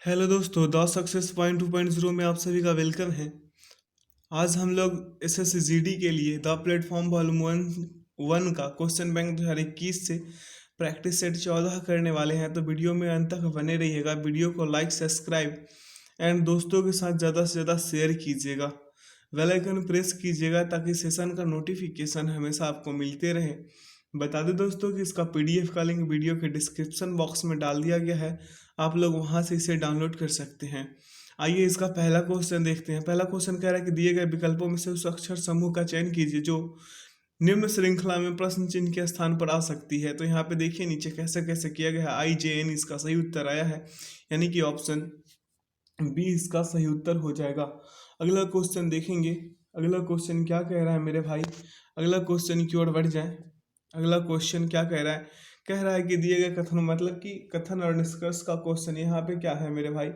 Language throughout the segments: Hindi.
हेलो दोस्तों, द सक्सेस पॉइंट 2.0 में आप सभी का वेलकम है। आज हम लोग S S C G D के लिए द प्लेटफॉर्म वॉल्यूम वन का क्वेश्चन बैंक 2021 से प्रैक्टिस सेट 14 करने वाले हैं। तो वीडियो में अंत तक बने रहिएगा। वीडियो को लाइक, सब्सक्राइब एंड दोस्तों के साथ ज़्यादा से ज़्यादा शेयर कीजिएगा। बेल आइकन प्रेस कीजिएगा ताकि सेशन का नोटिफिकेशन हमेशा आपको मिलते रहे। बता दें दोस्तों कि इसका पीडीएफ का लिंक वीडियो के डिस्क्रिप्शन बॉक्स में डाल दिया गया है। आप लोग वहां से इसे डाउनलोड कर सकते हैं। आइए इसका पहला क्वेश्चन देखते हैं। पहला क्वेश्चन कह रहा है कि दिए गए विकल्पों में से उस अक्षर समूह का चयन कीजिए जो निम्न श्रृंखला में प्रश्न चिन्ह के स्थान पर आ सकती है। तो यहाँ पे देखिए नीचे कैसे कैसे किया गया है। IJN इसका सही उत्तर आया है, यानी कि ऑप्शन बी इसका सही उत्तर हो जाएगा। अगला क्वेश्चन देखेंगे। अगला क्वेश्चन क्या कह रहा है मेरे भाई, अगला क्वेश्चन की ओर बढ़ जाए। अगला क्वेश्चन क्या कह रहा है, कह रहा है कि दिए गए कथन, मतलब कि कथन और निष्कर्ष का क्वेश्चन यहाँ पे क्या है मेरे भाई,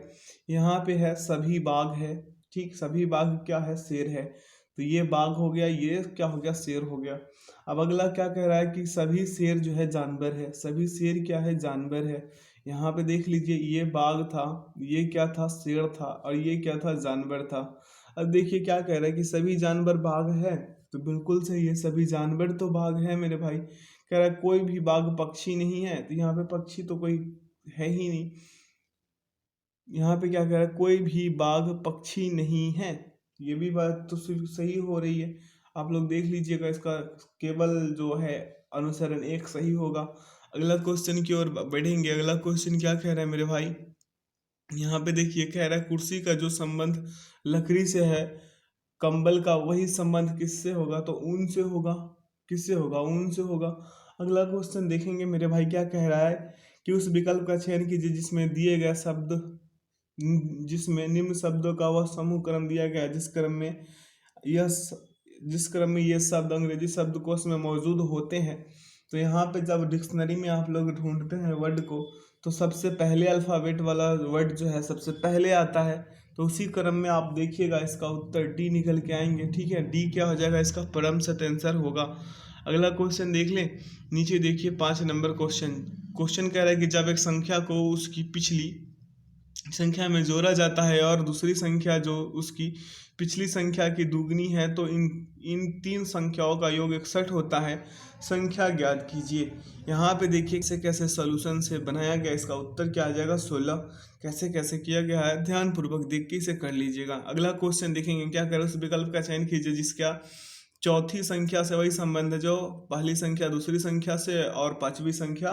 यहाँ पे है सभी बाघ है। ठीक, सभी बाघ क्या है, शेर है। तो ये बाघ हो गया, ये क्या हो गया, शेर हो गया। अब अगला क्या कह रहा है कि सभी शेर जो है जानवर है। सभी शेर क्या है, जानवर है। यहाँ पे देख लीजिए, ये बाघ था, ये क्या था, शेर था, और ये क्या था, जानवर था। अब देखिए क्या कह रहा है कि सभी जानवर बाघ है। तो बिल्कुल सही है, सभी जानवर तो बाघ है मेरे भाई। कह रहा है कोई भी बाघ पक्षी नहीं है। तो यहाँ पे पक्षी तो कोई है ही नहीं। यहाँ पे क्या कह रहा है, कोई भी बाघ पक्षी नहीं है। ये भी बात तो सही हो रही है। आप लोग देख लीजिएगा, इसका केवल जो है अनुसरण एक सही होगा। अगला क्वेश्चन की ओर बढ़ेंगे। अगला क्वेश्चन क्या कह रहा है मेरे भाई, यहाँ पे देखिए कह रहा है कुर्सी का जो संबंध लकड़ी से है, कंबल का वही संबंध किससे होगा, तो ऊन से होगा। किससे होगा, ऊन से होगा। अगला क्वेश्चन देखेंगे मेरे भाई, क्या कह रहा है कि उस विकल्प का चयन कीजिए जिसमें दिए गए शब्द, जिसमें निम्न शब्दों का वह समूह क्रम दिया गया है, यह जिस क्रम में ये शब्द अंग्रेजी शब्दकोश में मौजूद होते हैं। तो यहाँ पे जब डिक्शनरी में आप लोग ढूंढते हैं वर्ड को, तो सबसे पहले अल्फ़ाबेट वाला वर्ड जो है सबसे पहले आता है। तो उसी क्रम में आप देखिएगा, इसका उत्तर डी निकल के आएंगे। ठीक है, डी क्या हो जाएगा, इसका परम सत आंसर होगा। अगला क्वेश्चन देख लें। नीचे देखिए 5 नंबर क्वेश्चन। क्वेश्चन कह रहा है कि जब एक संख्या को उसकी पिछली संख्या में जोड़ा जाता है और दूसरी संख्या जो उसकी पिछली संख्या की दुगनी है, तो इन इन तीन संख्याओं का योग 61 होता है। संख्या ज्ञात कीजिए। यहाँ पे देखिए कैसे कैसे सॉल्यूशन से बनाया गया। इसका उत्तर क्या आ जाएगा, 16। कैसे कैसे किया गया है, ध्यान पूर्वक देख के इसे कर लीजिएगा। अगला क्वेश्चन देखेंगे, क्या करें, उस विकल्प का चयन कीजिए जिसका चौथी संख्या से वही संबंध है जो पहली संख्या दूसरी संख्या से और पांचवी संख्या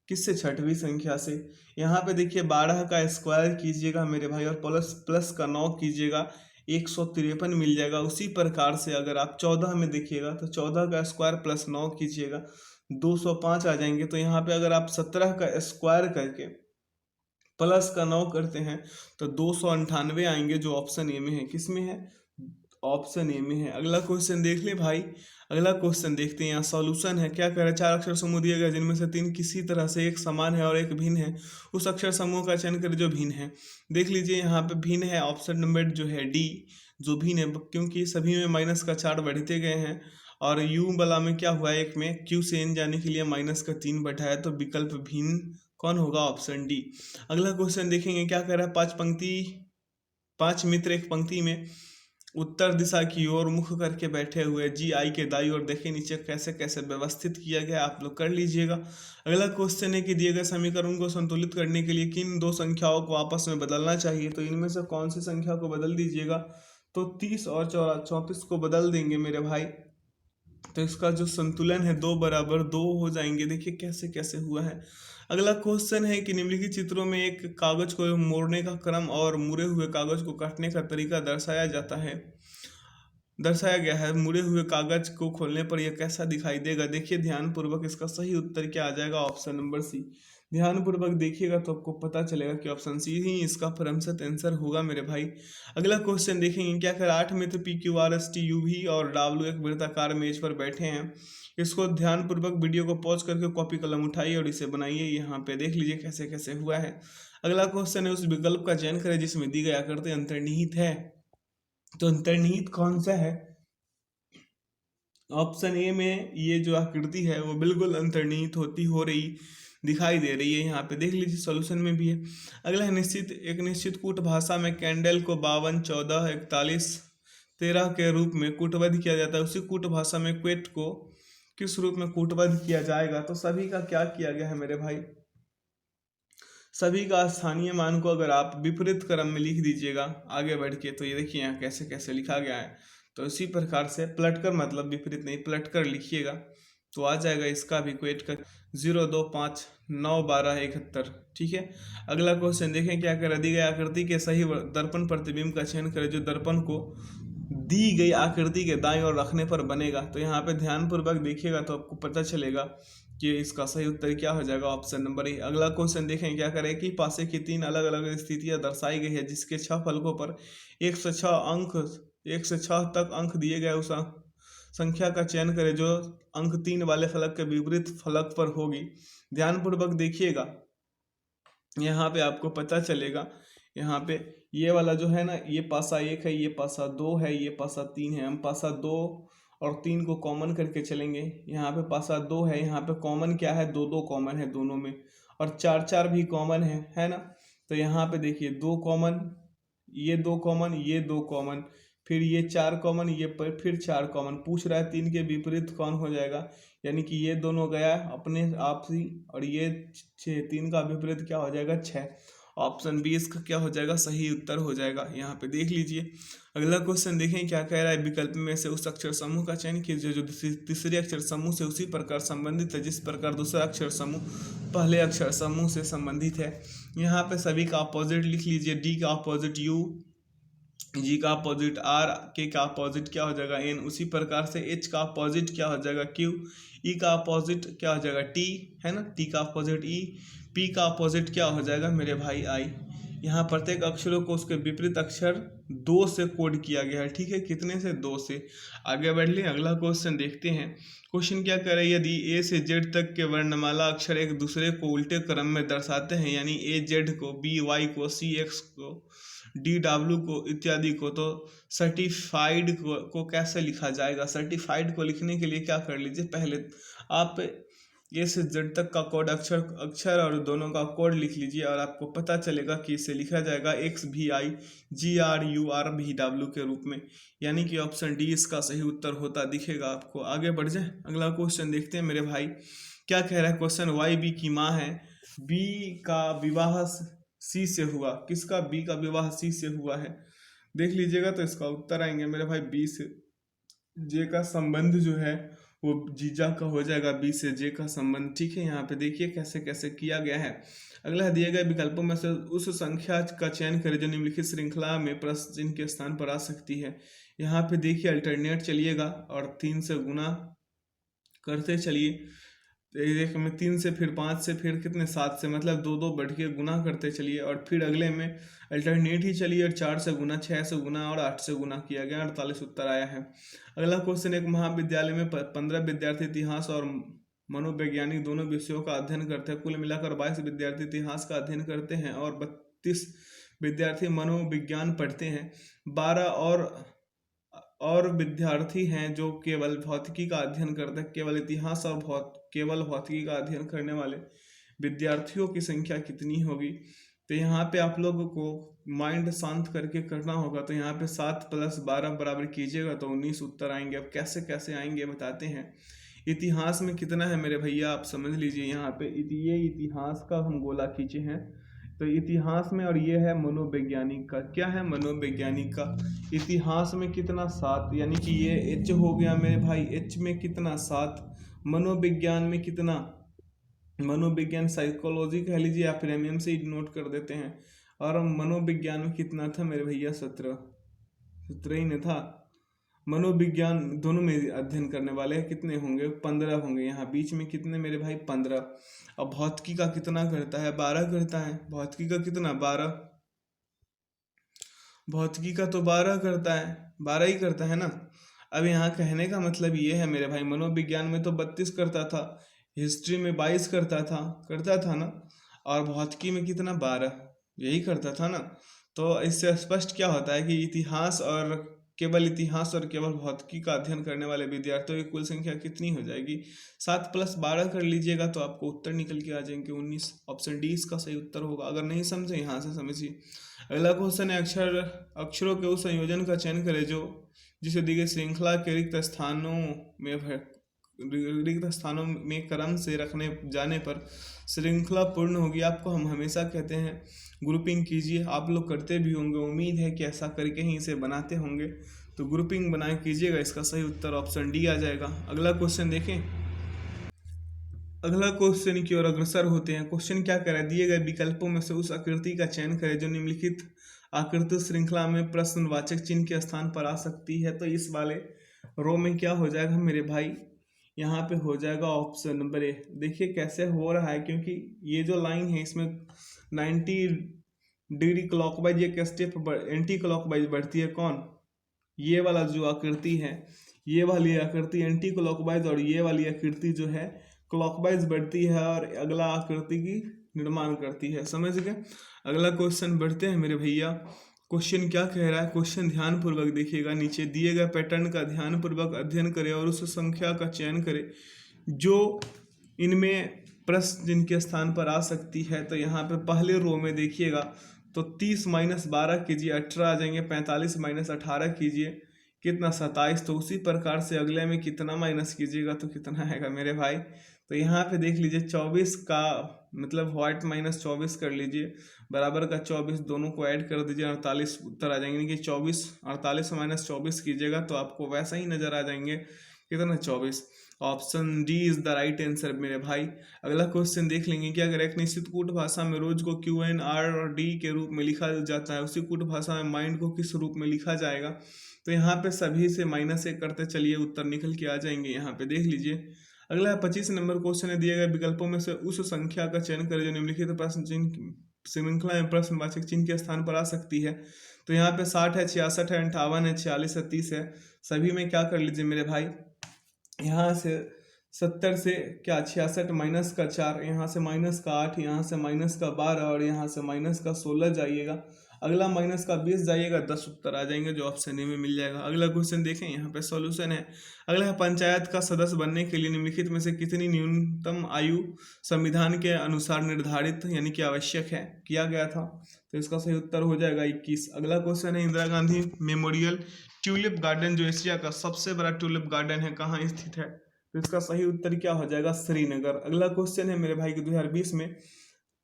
किससे, छठवीं संख्या से। यहाँ पे देखिए 12 का स्क्वायर कीजिएगा मेरे भाई, और प्लस प्लस का 9 कीजिएगा, 153 मिल जाएगा। उसी प्रकार से अगर आप 14 में देखिएगा तो 14 का स्क्वायर प्लस 9 कीजिएगा, 205 आ जाएंगे। तो यहाँ पे अगर आप 17 का स्क्वायर करके प्लस का 9 करते हैं तो 298 आएंगे, जो ऑप्शन ए में है। किस में है, ऑप्शन ए में है। अगला क्वेश्चन देख ले भाई। अगला क्वेश्चन देखते हैं, यहाँ सॉल्यूशन है। क्या कह रहा है, 4 अक्षर समूह दिए गए जिनमें से 3 किसी तरह से एक समान है और एक भिन्न है। उस अक्षर समूह का चयन करें जो भिन्न है। देख लीजिए यहाँ पे भिन्न है, ऑप्शन नंबर जो है डी, जो भिन्न है, क्योंकि सभी में -4 बढ़ते गए हैं। और यू वाला में क्या हुआ है, एक में क्यू से एन जाने के लिए -3 बढ़ा है। तो विकल्प भिन्न कौन होगा, ऑप्शन डी। अगला क्वेश्चन देखेंगे, क्या कह रहा है, 5 मित्र एक पंक्ति में उत्तर दिशा की ओर मुख करके बैठे हुए, जी आई के दाई ओर देखे, नीचे कैसे कैसे व्यवस्थित किया गया, आप लोग कर लीजिएगा। अगला क्वेश्चन है कि दिए गए समीकरण को संतुलित करने के लिए किन दो संख्याओं को आपस में बदलना चाहिए। तो इनमें से कौन सी संख्या को बदल दीजिएगा, तो 30 और 34 को बदल देंगे मेरे भाई। तो इसका जो संतुलन है 2 बराबर 2 हो जाएंगे। देखिए कैसे कैसे हुआ है। अगला क्वेश्चन है कि निम्नलिखित चित्रों में एक कागज को मोड़ने का क्रम और मुड़े हुए कागज को काटने का तरीका दर्शाया गया है। मुड़े हुए कागज को खोलने पर यह कैसा दिखाई देगा। देखिए ध्यान पूर्वक, इसका सही उत्तर क्या आ जाएगा, ऑप्शन नंबर सी। ध्यान पूर्वक देखिएगा तो आपको पता चलेगा कि ऑप्शन सी ही इसका परमसत आंसर होगा मेरे भाई। अगला क्वेश्चन देखेंगे, क्या कर 8 मित्र PQRSTUV और डब्ल्यू एक वृत्ताकार मेज पर बैठे हैं। इसको ध्यान पूर्वक वीडियो को पॉज करके कॉपी कलम उठाइए और इसे बनाइए। यहाँ पे देख लीजिए कैसे कैसे हुआ है। अगला क्वेश्चन है, उस विकल्प का चयन करें जिसमें दी गई आकृति अंतर्निहित है। तो अंतर्निहित कौन सा है, ऑप्शन ए में ये जो आकृति है वो बिल्कुल अंतर्निहित हो रही दिखाई दे रही है। यहाँ पे देख लीजिए सॉल्यूशन में भी है। अगला है एक निश्चित कूट भाषा में कैंडल को 52, 14, 41, 13 के रूप में कूटबद्ध किया जाता है। उसी कूट भाषा में क्वेट को किस रूप में कूटबद्ध किया जाएगा? तो सभी का क्या किया गया है मेरे भाई, सभी का स्थानीय मान को अगर आप विपरीत क्रम में लिख दीजिएगा आगे बढ़ के, तो ये देखिए यहाँ कैसे कैसे लिखा गया है। तो इसी प्रकार से पलट कर, मतलब विपरीत नहीं, पलट कर लिखिएगा तो आ जाएगा इसका भी क्वेट का 0, 2, 5, 9, 12, 71। ठीक है। अगला क्वेश्चन देखें क्या कर, दी गई आकृति के सही दर्पण प्रतिबिंब का चयन करें जो दर्पण को दी गई आकृति के दाईं ओर रखने पर बनेगा। तो यहाँ पे ध्यानपूर्वक देखिएगा तो आपको पता चलेगा कि इसका सही उत्तर क्या हो जाएगा, ऑप्शन नंबर ए। अगला क्वेश्चन देखें क्या करें कि पासे की 3 अलग अलग स्थितियां दर्शाई गई है जिसके 6 फलकों पर 1 से 6 तक अंक दिए गए। उस संख्या का चयन करें जो अंक 3 वाले फलक के विपरीत फलक पर होगी। ध्यानपूर्वक देखिएगा, यहाँ पे आपको पता चलेगा। यहाँ पे ये वाला जो है ना, ये पासा 1 है, ये पासा 2 है, ये पासा 3 है। हम पासा 2 और 3 को कॉमन करके चलेंगे। यहाँ पे पासा 2 है, यहाँ पे कॉमन क्या है, 2 2 कॉमन है दोनों में, और 4 4 भी कॉमन है ना। तो यहाँ पे देखिए 2 कॉमन, ये 2 कॉमन, ये 2 कॉमन, फिर ये 4 कॉमन, ये पर फिर 4 कॉमन। पूछ रहा है 3 के विपरीत कौन हो जाएगा, यानी कि ये दोनों गया अपने आप ही, और ये 3 का विपरीत क्या हो जाएगा, 6। ऑप्शन बी इसका क्या हो जाएगा, सही उत्तर हो जाएगा। यहाँ पे देख लीजिए। अगला क्वेश्चन देखें क्या कह रहा है, विकल्प में से उस अक्षर समूह का चयन कीजिए जो तीसरे अक्षर समूह से उसी प्रकार संबंधित है जिस प्रकार दूसरा अक्षर समूह पहले अक्षर समूह से संबंधित है। यहाँ पे सभी का अपोजिट लिख लीजिए। डी का अपोजिट यू, जी का अपोजिट आर, के का अपोजिट क्या हो जाएगा, एन। उसी प्रकार से एच का अपोजिट क्या हो जाएगा, क्यू। ई का अपोजिट क्या हो जाएगा, टी, है ना। टी का अपोजिट ई। पी का अपोजिट क्या हो जाएगा मेरे भाई, आई। यहाँ प्रत्येक अक्षरों को उसके विपरीत अक्षर 2 से कोड किया गया है। ठीक है, कितने से, 2 से। आगे बढ़ लें, अगला क्वेश्चन देखते हैं। क्वेश्चन क्या करे, यदि ए से जेड तक के वर्णमाला अक्षर एक दूसरे को उल्टे क्रम में दर्शाते हैं, यानी ए जेड को, बी वाई को, सी एक्स को, डी डब्ल्यू को इत्यादि को, तो सर्टिफाइड को कैसे लिखा जाएगा। सर्टिफाइड को लिखने के लिए क्या कर लीजिए, पहले आप ए से जेड तक का कोड अक्षर और दोनों का कोड लिख लीजिए और आपको पता चलेगा कि इसे लिखा जाएगा XVIGRURVW के रूप में, यानी कि ऑप्शन डी इसका सही उत्तर होता दिखेगा आपको। आगे बढ़ जाए, अगला क्वेश्चन देखते हैं मेरे भाई। क्या कह रहा है क्वेश्चन, वाई बी की माँ है, बी का विवाह सी से हुआ। किसका, बी का विवाह सी से हुआ है, देख लीजिएगा तो इसका उत्तर आएंगे मेरे भाई बी से जे का संबंध जो है वो जीजा का हो जाएगा, बी से जे का संबंध। ठीक है, यहाँ पे देखिए कैसे कैसे किया गया है। अगला दिए गए विकल्पों में से उस संख्या का चयन करें जो निम्नलिखित श्रृंखला में प्रश्न चिन्ह के स्थान पर आ सकती है। यहाँ पे देखिए अल्टरनेट चलिएगा और 3 से गुना करते चलिए। एक में 3 से, फिर 5 से, फिर कितने 7 से, मतलब 2 2 बढ़ के गुना करते चलिए, और फिर अगले में अल्टरनेट ही चलिए और 4 से गुना, 6 से गुना और 8 से गुना किया गया, 48 उत्तर आया है। अगला क्वेश्चन, एक महाविद्यालय में 15 विद्यार्थी इतिहास और मनोवैज्ञानिक दोनों विषयों का अध्ययन करते हैं। कुल मिलाकर 22 विद्यार्थी इतिहास का अध्ययन करते हैं और 32 विद्यार्थी मनोविज्ञान पढ़ते हैं। 12 और विद्यार्थी हैं जो केवल भौतिकी का अध्ययन करते हैं। केवल इतिहास और केवल भौतिकी का अध्ययन करने वाले विद्यार्थियों की संख्या कितनी होगी। तो यहाँ पे आप लोगों को माइंड शांत करके करना होगा। तो यहाँ पे 7 + 12 बराबर कीजिएगा तो 19 उत्तर आएंगे। अब कैसे कैसे आएंगे बताते हैं। इतिहास में कितना है मेरे भैया, आप समझ लीजिए। यहाँ पे ये इतिहास का हम गोला खींचे हैं, तो इतिहास में, और ये है मनोवैज्ञानिक का। क्या है, मनोवैज्ञानिक का। इतिहास में कितना, 7, यानी कि ये एच हो गया मेरे भाई। एच में कितना, 7। मनोविज्ञान में कितना, मनोविज्ञान साइकोलॉजी कह लीजिए या फिर MM से ही नोट कर देते हैं। और मनोविज्ञान में कितना था मेरे भैया, 17 ही न था। मनोविज्ञान दोनों में अध्ययन करने वाले कितने होंगे, 15 होंगे। यहाँ बीच में कितने मेरे भाई, 15। अब भौतिकी का कितना करता है, 12 करता है। भौतिकी का कितना, 12। भौतिकी का तो 12 करता है, 12 ही करता है ना। अब यहाँ कहने का मतलब ये है मेरे भाई, मनोविज्ञान में तो 32 करता था, हिस्ट्री में 22 करता था ना, और भौतिकी में कितना, 12 यही करता था ना। तो इससे स्पष्ट क्या होता है कि इतिहास और केवल इतिहास और केवल भौतिकी का अध्ययन करने वाले विद्यार्थियों की कुल संख्या कितनी हो जाएगी? 7 + 12 कर लीजिएगा तो आपको उत्तर निकल के आ जाएंगे 19। ऑप्शन डी इसका सही उत्तर होगा। अगर नहीं समझे यहाँ से समझिए। अगला क्वेश्चन है, अक्षरों के उस संयोजन का चयन करें जो जिसे दी गई श्रृंखला के रिक्त स्थानों में क्रम से रखने जाने पर श्रृंखला पूर्ण होगी। आपको हम हमेशा कहते हैं ग्रुपिंग कीजिए, आप लोग करते भी होंगे, उम्मीद है कि ऐसा करके ही इसे बनाते होंगे, तो ग्रुपिंग बनाए कीजिएगा। इसका सही उत्तर ऑप्शन डी आ जाएगा। अगला क्वेश्चन देखें। अगला क्वेश्चन की ओर अग्रसर होते हैं। क्वेश्चन क्या कह रहा है, दिए गए विकल्पों में से उस आकृति का चयन करें जो निम्नलिखित आकृति श्रृंखला में प्रश्नवाचक चिन्ह के स्थान पर आ सकती है। तो इस वाले रो में क्या हो जाएगा मेरे भाई, यहाँ पे हो जाएगा ऑप्शन नंबर ए। देखिए कैसे हो रहा है, क्योंकि ये जो लाइन है इसमें 90 डिग्री क्लॉकवाइज एक स्टेप एंटी क्लॉकवाइज बढ़ती है। कौन? ये वाला जो आकृति है, ये वाली आकृति एंटी क्लॉकवाइज और ये वाली आकृति जो है क्लॉकवाइज बढ़ती है और अगला आकृति की निर्माण करती है। समझ गए? अगला क्वेश्चन बढ़ते हैं मेरे भैया। क्वेश्चन क्या कह रहा है, क्वेश्चन ध्यान पूर्वक देखिएगा। नीचे दिए गए पैटर्न का ध्यान पूर्वक अध्ययन करें और उस संख्या का चयन करें जो इनमें प्रश्न जिनके स्थान पर आ सकती है। तो यहाँ पे पहले रो में देखिएगा तो 30 - 12 कीजिए 18 आ जाएंगे। 45 - 18 कीजिए कितना 27। तो उसी प्रकार से अगले में कितना माइनस कीजिएगा तो कितना आएगा मेरे भाई। तो यहाँ पे देख लीजिए 24 का मतलब व्हाइट -24 कर लीजिए बराबर का 24, दोनों को ऐड कर दीजिए 48 उत्तर आ जाएंगे। कि 24 48 - 24 कीजिएगा तो आपको वैसा ही नजर आ जाएंगे कितना 24। Option D is the right answer मेरे भाई। अगला क्वेश्चन देख लेंगे। क्या करें, एक निश्चित कूट भाषा में रोज को QN, R और D के रूप में लिखा जाता है, उसी कूट भाषा में माइंड को किस रूप में लिखा जाएगा? तो यहाँ पे सभी से -1 करते चलिए उत्तर निकल के आ जाएंगे। यहाँ पे देख लीजिए। अगला 25 नंबर क्वेश्चन है, दिए गए विकल्पों में से उस संख्या का चयन करें जो निम्नलिखित प्रश्न चिन्ह श्रृंखला में प्रश्नवाचक चिन्ह के स्थान पर आ सकती है। तो यहाँ पे 60 है, 66 है, 58 है, 46 है, 30 है। सभी में क्या कर लीजिए मेरे भाई, यहाँ से 70 से क्या 66 -4, यहाँ से -8, यहाँ से -12 और यहाँ से -16 जाइएगा। अगला -20 जाइएगा, 10 उत्तर आ जाएंगे जो ऑप्शन ए में मिल जाएगा। अगला क्वेश्चन देखें, यहाँ पे सॉल्यूशन है। अगला है, पंचायत का सदस्य बनने के लिए निम्नलिखित में से कितनी न्यूनतम आयु संविधान के अनुसार निर्धारित यानी कि आवश्यक है किया गया था? तो इसका सही उत्तर हो जाएगा 21। अगला क्वेश्चन है, Indira Gandhi memorial tulip garden जो एशिया का सबसे बड़ा ट्यूलिप गार्डन है कहाँ स्थित है? तो इसका सही उत्तर क्या हो जाएगा? श्रीनगर। अगला क्वेश्चन है मेरे भाई कि 2020 में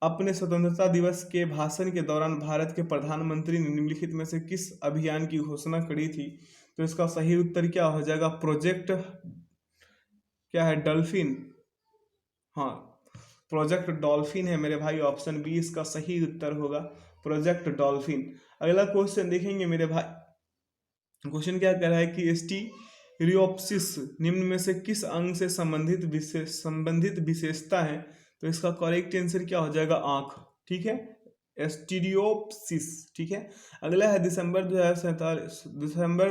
अपने स्वतंत्रता दिवस के भाषण के दौरान भारत के प्रधानमंत्री ने निम्नलिखित में से किस अभियान की घोषणा करी थी? तो इसका सही उत्तर क्या हो जाएगा? प्रोजेक्ट क्या है? डॉल्फिन। हाँ, प्रोजेक्ट डॉल्फिन है मेरे भाई। ऑप्शन बी इसका सही उत्तर होगा, प्रोजेक्ट डॉल्फिन। अगला क्वेश्चन देखेंगे मेरे भाई। क्वेश्चन क्या कह रहा है कि एस्टीरियोप्सिस निम्न में से किस अंग से संबंधित विशेषता है? तो इसका करेक्ट आंसर क्या हो जाएगा? आंख। ठीक है, एस्टीरियोप्सिस। ठीक है। अगला है, दिसंबर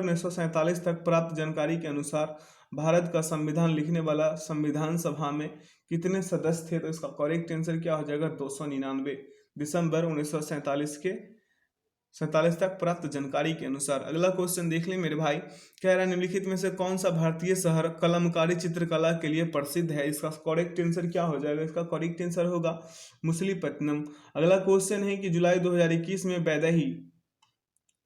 1947 तक प्राप्त जानकारी के अनुसार भारत का संविधान लिखने वाला संविधान सभा में कितने सदस्य थे? तो इसका करेक्ट आंसर क्या हो जाएगा? 299। दिसंबर 1947 तक प्राप्त जानकारी के अनुसार। अगला क्वेश्चन देख लें मेरे भाई। कह रहा है, निम्नलिखित में से कौन सा भारतीय शहर कलमकारी चित्रकला के लिए प्रसिद्ध है? इसका करेक्ट आंसर क्या हो जाएगा? इसका करेक्ट आंसर होगा मछलीपट्टनम। अगला क्वेश्चन है कि जुलाई 2021 में वैदेही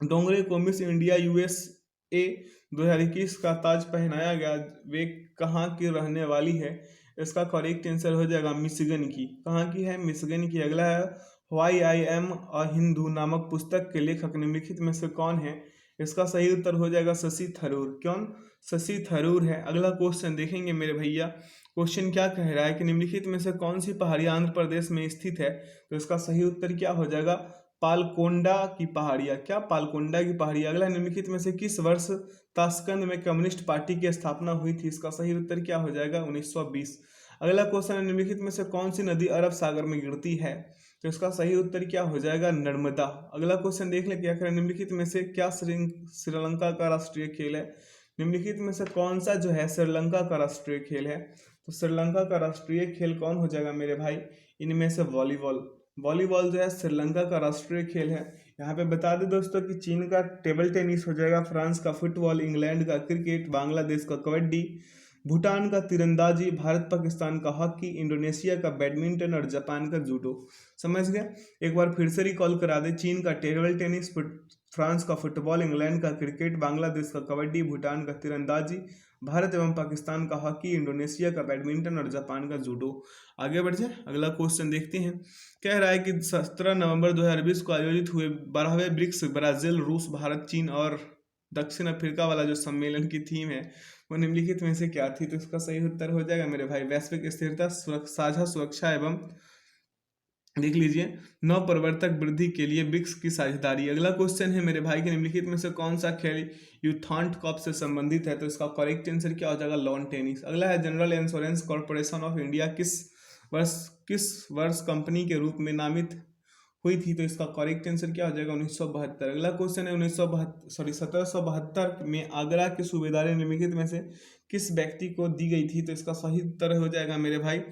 डोंगरे को मिस इंडिया USA 2021 का ताज पहनाया गया। वे कहाँ की रहने वाली है? इसका करेक्ट आंसर हो जाएगा मिशिगन की। कहाँ की है? मिशिगन की। अगला है, why I am a Hindu नामक पुस्तक के लेखक निम्नलिखित में से कौन है? इसका सही उत्तर हो जाएगा शशि थरूर। कौन? शशि थरूर है। अगला क्वेश्चन देखेंगे मेरे भैया। क्वेश्चन क्या कह रहा है कि निम्नलिखित में से कौन सी पहाड़ी आंध्र प्रदेश में स्थित है? तो इसका सही उत्तर क्या हो जाएगा? पालकोंडा की पहाड़ियाँ। क्या? पालकोंडा की पहाड़ियाँ। अगला, निम्नलिखित में से किस वर्ष ताशकंद में कम्युनिस्ट पार्टी की स्थापना हुई थी? इसका सही उत्तर क्या हो जाएगा? 1920। अगला क्वेश्चन है, निम्नलिखित में से कौन सी नदी अरब सागर में गिरती है? तो इसका सही उत्तर क्या हो जाएगा? नर्मदा। अगला क्वेश्चन देख ले क्या करें, निम्नलिखित में से क्या श्रीलंका का राष्ट्रीय खेल है? निम्नलिखित में से कौन सा जो है श्रीलंका का राष्ट्रीय खेल है? तो श्रीलंका का राष्ट्रीय खेल कौन हो जाएगा मेरे भाई? इनमें से वॉलीबॉल। वॉलीबॉल जो है श्रीलंका का राष्ट्रीय खेल है। यहाँ पे बता दें दोस्तों कि चीन का टेबल टेनिस हो जाएगा, फ्रांस का फुटबॉल, इंग्लैंड का क्रिकेट, बांग्लादेश का कबड्डी, भूटान का तीरंदाजी, भारत पाकिस्तान का हॉकी, इंडोनेशिया का बैडमिंटन और जापान का जूडो। समझ गया? एक बार फिर से रिकॉल करा दे। चीन का टेबल टेनिस, फ्रांस का फुटबॉल, इंग्लैंड का क्रिकेट, बांग्लादेश का कबड्डी, भूटान का तीरंदाजी, भारत एवं पाकिस्तान का हॉकी, इंडोनेशिया का बैडमिंटन और जापान का जूडो। आगे बढ़ जाए, अगला क्वेश्चन देखते हैं। कह रहा है कि 17 नवंबर 2020 को आयोजित हुए 12वें ब्रिक्स ब्राजील, रूस, भारत, चीन और दक्षिण अफ्रीका वाला जो सम्मेलन की थीम है वो निम्नलिखित में से क्या थी? तो इसका सही उत्तर हो जाएगा मेरे भाई वैश्विक स्थिरता, साझा सुरक्षा एवं देख लीजिए नव प्रवर्तक वृद्धि के लिए ब्रिक्स की साझेदारी। अगला क्वेश्चन है मेरे भाई कि निम्नलिखित में से कौन सा खेल यूथॉन्ट कप से संबंधित है? तो इसका करेक्ट आंसर क्या हो जाएगा? Lawn tennis. अगला है general insurance corporation of India किस वर्ष कंपनी के रूप में नामित हुई थी? तो इसका करेक्ट आंसर क्या हो जाएगा? 1972। अगला क्वेश्चन है 1772 में आगरा की सूबेदारी निम्नलिखित में से किस व्यक्ति को दी गई थी? तो इसका सही उत्तर हो जाएगा मेरे भाई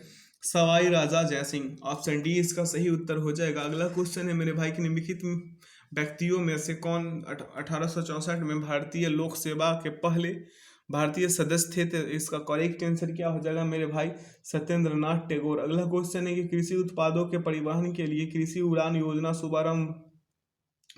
सवाई राजा जयसिंह। ऑप्शन डी इसका सही उत्तर हो जाएगा। अगला क्वेश्चन है मेरे भाई कि निम्नलिखित व्यक्तियों में से कौन 1864 में भारतीय लोक सेवा के पहले भारतीय सदस्य थे? तो इसका करेक्ट आंसर क्या हो जाएगा मेरे भाई? सत्येंद्र नाथ टैगोर। अगला क्वेश्चन है कि कृषि उत्पादों के परिवहन के लिए कृषि उड़ान योजना शुभारंभ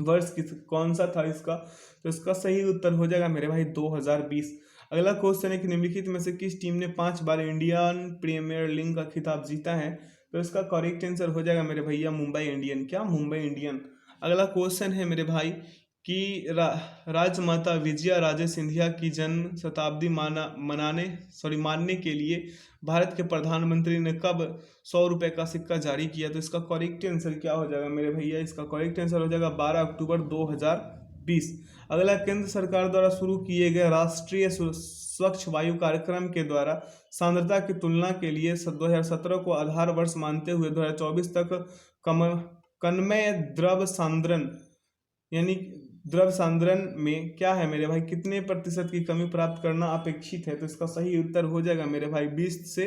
वर्ष कौन सा था इसका? तो इसका सही उत्तर हो जाएगा मेरे भाई 2020। अगला क्वेश्चन है कि निम्नलिखित में से किस टीम ने 5 बार इंडियन प्रीमियर लीग का खिताब जीता है? तो इसका करेक्ट आंसर हो जाएगा मेरे भैया मुंबई इंडियन। क्या? मुंबई इंडियन। अगला क्वेश्चन है मेरे भाई कि राजमाता विजया राजे सिंधिया की जन्म शताब्दी मानने के लिए भारत के प्रधानमंत्री ने कब 100 रुपए का सिक्का जारी किया? तो इसका करेक्ट आंसर क्या हो जाएगा मेरे भैया? इसका करेक्ट आंसर हो जाएगा 12 अक्टूबर 2020। अगला केंद्र सरकार द्वारा शुरू किए गए राष्ट्रीय स्वच्छ वायु कार्यक्रम के द्वारा सांद्रता की तुलना के लिए 2017 को आधार वर्ष मानते हुए 2024 तक कन्मय द्रव सांद्रण यानी द्रव सांद्रण में क्या है मेरे भाई? कितने प्रतिशत की कमी प्राप्त करना अपेक्षित है? तो इसका सही उत्तर हो जाएगा मेरे भाई 20 से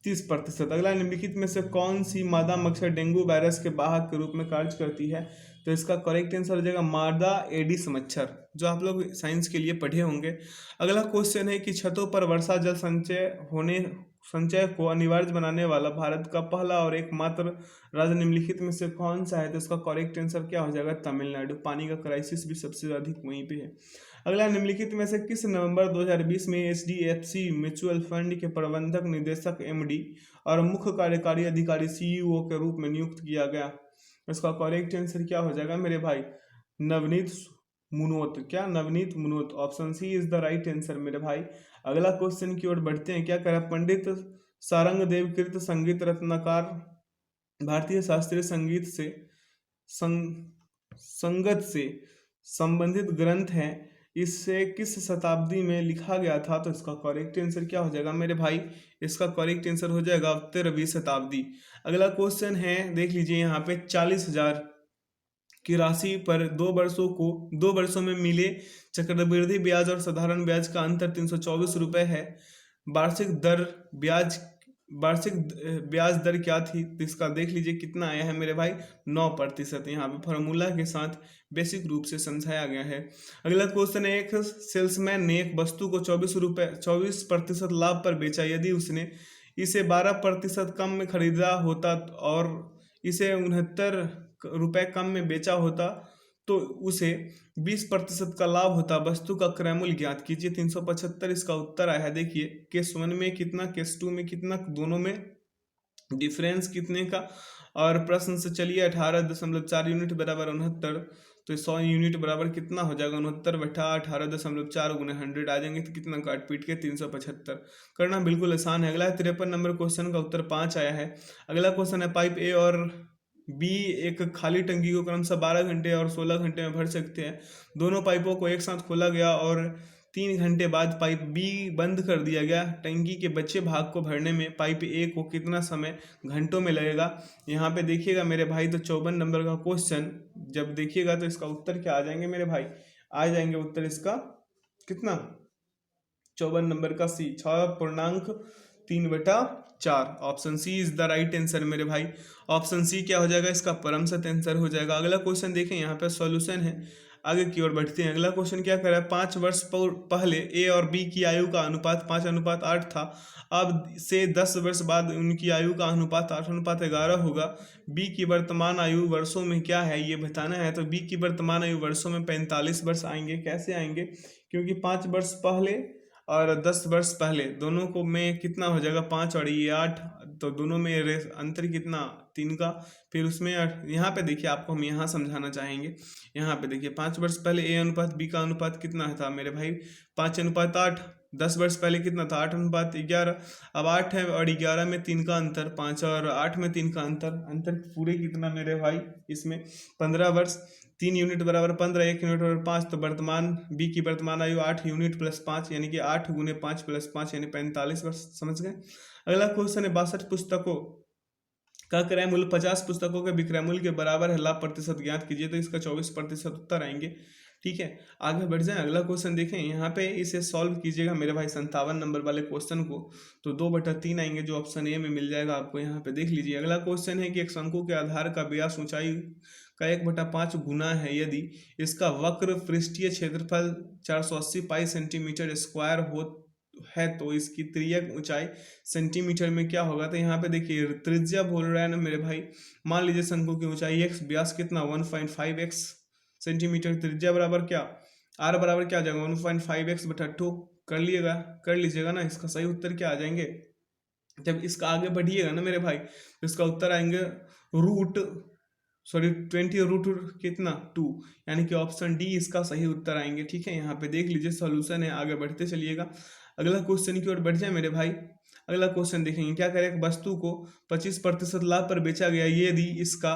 30%। अगला निम्नलिखित में से कौन सी मादा मच्छर डेंगू वायरस के वाहक के रूप में कार्य करती है? तो इसका करेक्ट आंसर हो जाएगा मादा एडिस मच्छर, जो आप लोग साइंस के लिए पढ़े होंगे। अगला क्वेश्चन है कि छतों पर वर्षा जल संचय को अनिवार्य बनाने वाला भारत का पहला और एकमात्र राज्य निम्नलिखित में से कौन सा है? तो इसका करेक्ट आंसर क्या हो जाएगा? तमिलनाडु। पानी का क्राइसिस भी सबसे अधिक वहीं पे है। अगला निम्नलिखित में से किस नवंबर 2020 में HDFC म्यूचुअल फंड के प्रबंधक निदेशक MD और मुख्य कार्यकारी अधिकारी CEO के रूप में नियुक्त किया गया? इसका करेक्ट आंसर क्या हो जाएगा मेरे भाई? नवनीत मुनोत। क्या? Navneet Munot. Option C is the right answer मेरे भाई। अगला क्वेश्चन की ओर बढ़ते हैं। क्या कह पंडित सारंग देवकृत संगीत रत्नाकार भारतीय शास्त्रीय संगीत से संगत से संबंधित ग्रंथ है, इससे किस शताब्दी में लिखा गया था? तो इसका करेक्ट आंसर क्या हो जाएगा मेरे भाई? इसका करेक्ट आंसर हो जाएगा 13वीं शताब्दी। अगला क्वेश्चन है, देख लीजिए यहाँ पे 40,000 की राशि पर 2 वर्षों में मिले चक्रवृद्धि ब्याज और साधारण ब्याज का अंतर 324 रुपये है। वार्षिक ब्याज दर क्या थी? तो इसका देख लीजिए कितना आया है मेरे भाई? 9%। यहाँ पे फॉर्मूला के साथ बेसिक रूप से समझाया गया है। अगला क्वेश्चन है, एक सेल्समैन ने एक वस्तु को 24% लाभ पर बेचा। यदि उसने इसे 12% कम में खरीदा होता और इसे 69 रुपए कम में बेचा होता तो उसे 20% का लाभ होता। वस्तु का क्रय मूल्य ज्ञात कीजिए। 375 इसका उत्तर आया है। देखिए केस 1 में कितना, केस 2 में कितना, दोनों में डिफरेंस कितने का। और प्रश्न से चलिए 18.4 यूनिट बराबर 69, तो 100 यूनिट बराबर कितना हो जाएगा? 69 बटा 18.4 गुना 100 आ जाएंगे तो कितना काट पीट के 375 करना बिल्कुल आसान है। अगला 53 नंबर क्वेश्चन का उत्तर 5 आया है। अगला क्वेश्चन है, पाइप ए और बी एक खाली टंकी को क्रमशः 12 घंटे और 16 घंटे में भर सकते हैं। दोनों पाइपों को एक साथ खोला गया और 3 घंटे बाद पाइप बी बंद कर दिया गया। टंकी के बचे भाग को भरने में पाइप ए को कितना समय घंटों में लगेगा? यहाँ पे देखिएगा मेरे भाई, तो 54 नंबर का क्वेश्चन जब देखिएगा तो इसका उत्तर क्या आ जाएंगे मेरे भाई? आ जाएंगे उत्तर इसका कितना? 54 नंबर का C, 6.3/4 4। Option C is the right answer मेरे भाई। ऑप्शन सी क्या हो जाएगा, इसका परम सत्य आंसर हो जाएगा। अगला क्वेश्चन देखें, यहाँ पे सॉल्यूशन है, आगे की ओर बढ़ते हैं। अगला क्वेश्चन क्या कर रहा है, 5 वर्ष पहले ए और बी की आयु का अनुपात 5:8 था। अब से 10 वर्ष बाद उनकी आयु का अनुपात 8:11 होगा। बी की वर्तमान आयु वर्षों में क्या है ये बताना है। तो बी की वर्तमान आयु वर्षों में 45 वर्ष आएंगे। कैसे आएंगे, क्योंकि 5 वर्ष पहले और 10 वर्ष पहले दोनों को में कितना हो जाएगा, 5 और ये 8, तो दोनों में अंतर कितना, 3 का। फिर उसमें यहाँ पे देखिए, आपको हम यहाँ समझाना चाहेंगे। यहाँ पे देखिए 5 वर्ष पहले ए अनुपात बी का अनुपात कितना था मेरे भाई, 5:8। 10 वर्ष पहले कितना था, 8:11। अब 8 है और 11 में 3 का अंतर, 5 और 8 में 3 का अंतर पूरे कितना मेरे भाई, इसमें 15 वर्ष। 3 यूनिट बराबर 15, 1 यूनिट बराबर 5। तो वर्तमान बी की वर्तमान आयु 8 यूनिट प्लस 5, यानी कि 8 गुने 5 प्लस 5 यानी 45 वर्ष। समझ गए। अगला क्वेश्चन है, 62 पुस्तकों का क्रय मूल्य 50 पुस्तकों के विक्रय मूल्य के बराबर है, लाभ प्रतिशत ज्ञात कीजिए। तो इसका 24% उत्तर आएंगे। ठीक है, आगे बढ़ जाए। अगला क्वेश्चन देखें, यहाँ पे इसे सॉल्व कीजिएगा मेरे भाई 57 नंबर वाले क्वेश्चन को। तो 2/3 आएंगे, जो ऑप्शन ए में मिल जाएगा आपको। यहाँ पे देख लीजिए। अगला क्वेश्चन है कि एक शंकु के आधार का व्यास ऊंचाई का 1/5 गुना है, यदि इसका वक्र पृष्ठीय क्षेत्रफल 480 पाई सेंटीमीटर स्क्वायर हो है, तो इसकी तिर्यक ऊंचाई सेंटीमीटर में क्या होगा। तो यहाँ पे देखिए त्रिज्या बोल रहा है ना मेरे भाई। मान लीजिए शंकु की ऊंचाई x, व्यास कितना 1.5x सेंटीमीटर, त्रिज्या बराबर क्या, r बराबर क्या आ जाएगा 1.5x/2। कर लीजिएगा ना। इसका सही उत्तर क्या आ जाएंगे, जब इसका आगे बढ़िएगा ना मेरे भाई, तो इसका उत्तर आएंगे सॉरी 20 कितना 2, यानी कि ऑप्शन डी इसका सही उत्तर आएंगे। ठीक है, यहाँ पे देख लीजिए सॉल्यूशन है, आगे बढ़ते चलिएगा। अगला क्वेश्चन की ओर बढ़ जाए मेरे भाई। अगला क्वेश्चन देखेंगे, क्या करें, वस्तु को 25% लाभ पर बेचा गया, यदि इसका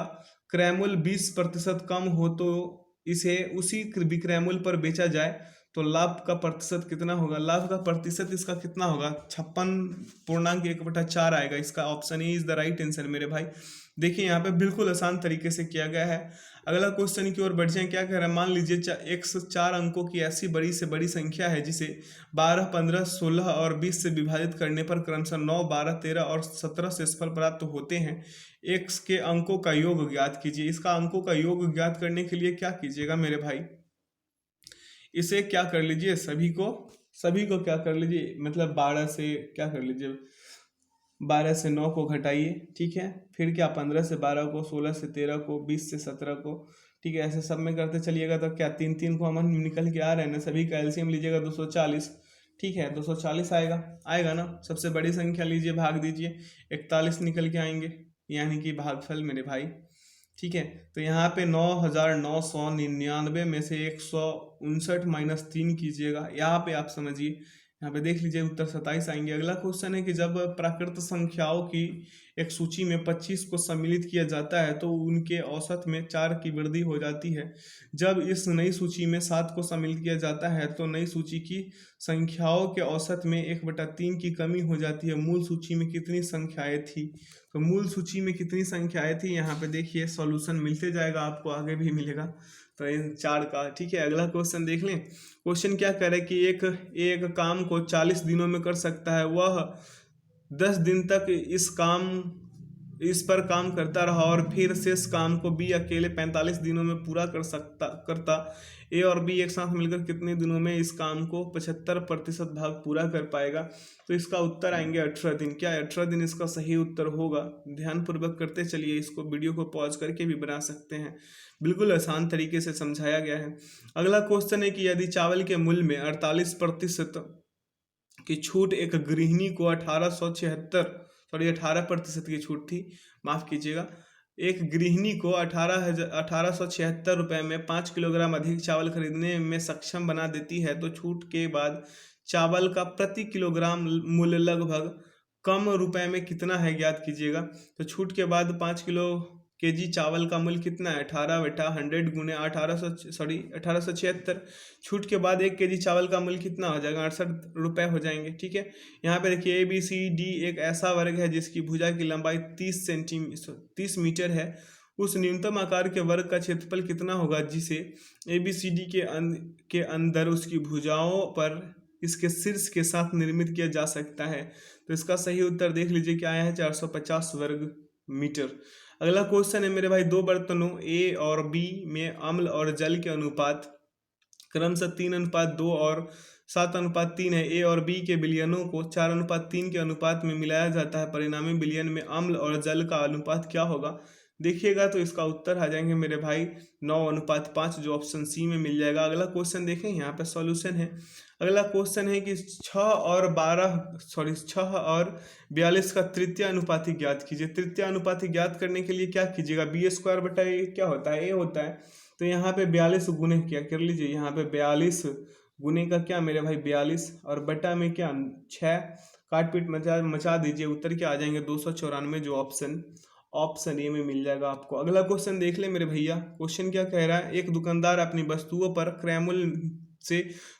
क्रय मूल्य 20% कम हो तो इसे उसी विक्रय मूल्य पर बेचा जाए तो लाभ का प्रतिशत कितना होगा। लाभ का प्रतिशत इसका कितना होगा, 56.1/4 आएगा। इसका option A is the right answer मेरे भाई। देखिए यहाँ पे बिल्कुल आसान तरीके से किया गया है। अगला क्वेश्चन की ओर बढ़ जाए। क्या कह रहा है, मान लीजिए एक से 4 अंकों की ऐसी बड़ी से बड़ी संख्या है जिसे 12, 15, 16 और 20 से विभाजित करने पर क्रमशः 9, 12, 13 और 17 शेषफल प्राप्त होते हैं। x के अंकों का योग ज्ञात कीजिए। इसका अंकों का योग ज्ञात करने के लिए क्या कीजिएगा मेरे भाई, इसे क्या कर लीजिए, सभी को क्या कर लीजिए, मतलब 12 से क्या कर लीजिए, 12 से 9 को घटाइए। ठीक है, फिर क्या 15 से 12 को, 16 से 13 को, 20 से 17 को। ठीक है, ऐसे सब में करते चलिएगा। तो क्या 3 को हम निकल के आ रहे हैं ना, सभी का एलसीएम लीजिएगा 240। ठीक है, 240 आएगा ना। सबसे बड़ी संख्या लीजिए, भाग दीजिए, 41 निकल के आएंगे, यानी कि भागफल मेरे भाई। ठीक है, तो यहाँ पे 9,999 में से 159 - 3 कीजिएगा। यहाँ पे आप समझिए, यहाँ पे देख लीजिए उत्तर 27 आएंगे। अगला क्वेश्चन है कि जब प्राकृत संख्याओं की एक सूची में 25 को सम्मिलित किया जाता है तो उनके औसत में 4 की वृद्धि हो जाती है। जब इस नई सूची में 7 को सम्मिलित किया जाता है तो नई सूची की संख्याओं के औसत में 1/3 की कमी हो जाती है। मूल सूची में कितनी संख्याएं थी, तो मूल सूची में कितनी संख्याएं थी, यहाँ पे देखिए सॉल्यूशन मिलते जाएगा आपको, आगे भी मिलेगा। तो इन 4 का। ठीक है, अगला क्वेश्चन देख लें। क्वेश्चन क्या कह रहा है कि एक काम को 40 दिनों में कर सकता है, वह 10 दिन तक इस पर काम करता रहा और फिर शेष काम को बी अकेले 45 दिनों में पूरा करता। ए और बी एक साथ मिलकर कितने दिनों में इस काम को 75% भाग पूरा कर पाएगा। तो इसका उत्तर आएंगे 18 दिन। क्या 18 दिन इसका सही उत्तर होगा। ध्यानपूर्वक करते चलिए, इसको वीडियो को पॉज करके भी बना सकते हैं, बिल्कुल आसान तरीके से समझाया गया है। अगला क्वेश्चन है कि यदि चावल के मूल्य में 48% की छूट एक गृहिणी को 18% की छूट थी, माफ कीजिएगा, एक गृहिणी को 1876 रुपये में 5 किलोग्राम अधिक चावल खरीदने में सक्षम बना देती है, तो छूट के बाद चावल का प्रति किलोग्राम मूल्य लगभग कम रुपए में कितना है, ज्ञात कीजिएगा। तो छूट के बाद 5 केजी चावल का मूल्य कितना है, 18/100 गुने 1876। छूट के बाद 1 केजी चावल का मूल्य कितना हो जाएगा, 68 रुपये हो जाएंगे। ठीक है, यहाँ पे देखिए ABCD एक ऐसा वर्ग है जिसकी भुजा की लंबाई 30 मीटर है। उस न्यूनतम आकार के वर्ग का क्षेत्रफल कितना होगा जिसे ABCD के अंदर उसकी भुजाओं पर इसके शीर्ष के साथ निर्मित किया जा सकता है। तो इसका सही उत्तर देख लीजिए क्या आया है, 450 वर्ग मीटर। अगला क्वेश्चन है मेरे भाई, दो बर्तनों ए और बी में अम्ल और जल के अनुपात क्रमशः 3:2 और 7:3 है। ए और बी के विलयनों को 4:3 के अनुपात में मिलाया जाता है, परिणामी विलयन में अम्ल और जल का अनुपात क्या होगा? देखिएगा तो इसका उत्तर आ जाएंगे मेरे भाई 9:5, जो ऑप्शन सी में मिल जाएगा। अगला क्वेश्चन देखें, यहाँ पे सॉल्यूशन है। अगला क्वेश्चन है कि 6 और 42 का तृतीय अनुपाती ज्ञात कीजिए। तृतीय अनुपाती ज्ञात करने के लिए क्या कीजिएगा, b² बटा ए क्या होता है, ए होता है। तो यहाँ पे 42 गुने क्या कर लीजिए, यहाँ पे 42 गुने का क्या मेरे भाई 42 और बटा में क्या 6, काट पीट मचा दीजिए, उत्तर क्या आ जाएंगे 294, जो ऑप्शन ए में मिल जाएगा आपको। अगला क्वेश्चन देख ले मेरे भैया। क्वेश्चन क्या कह रहा है, एक दुकानदार अपनी वस्तुओं पर क्रय मूल्य से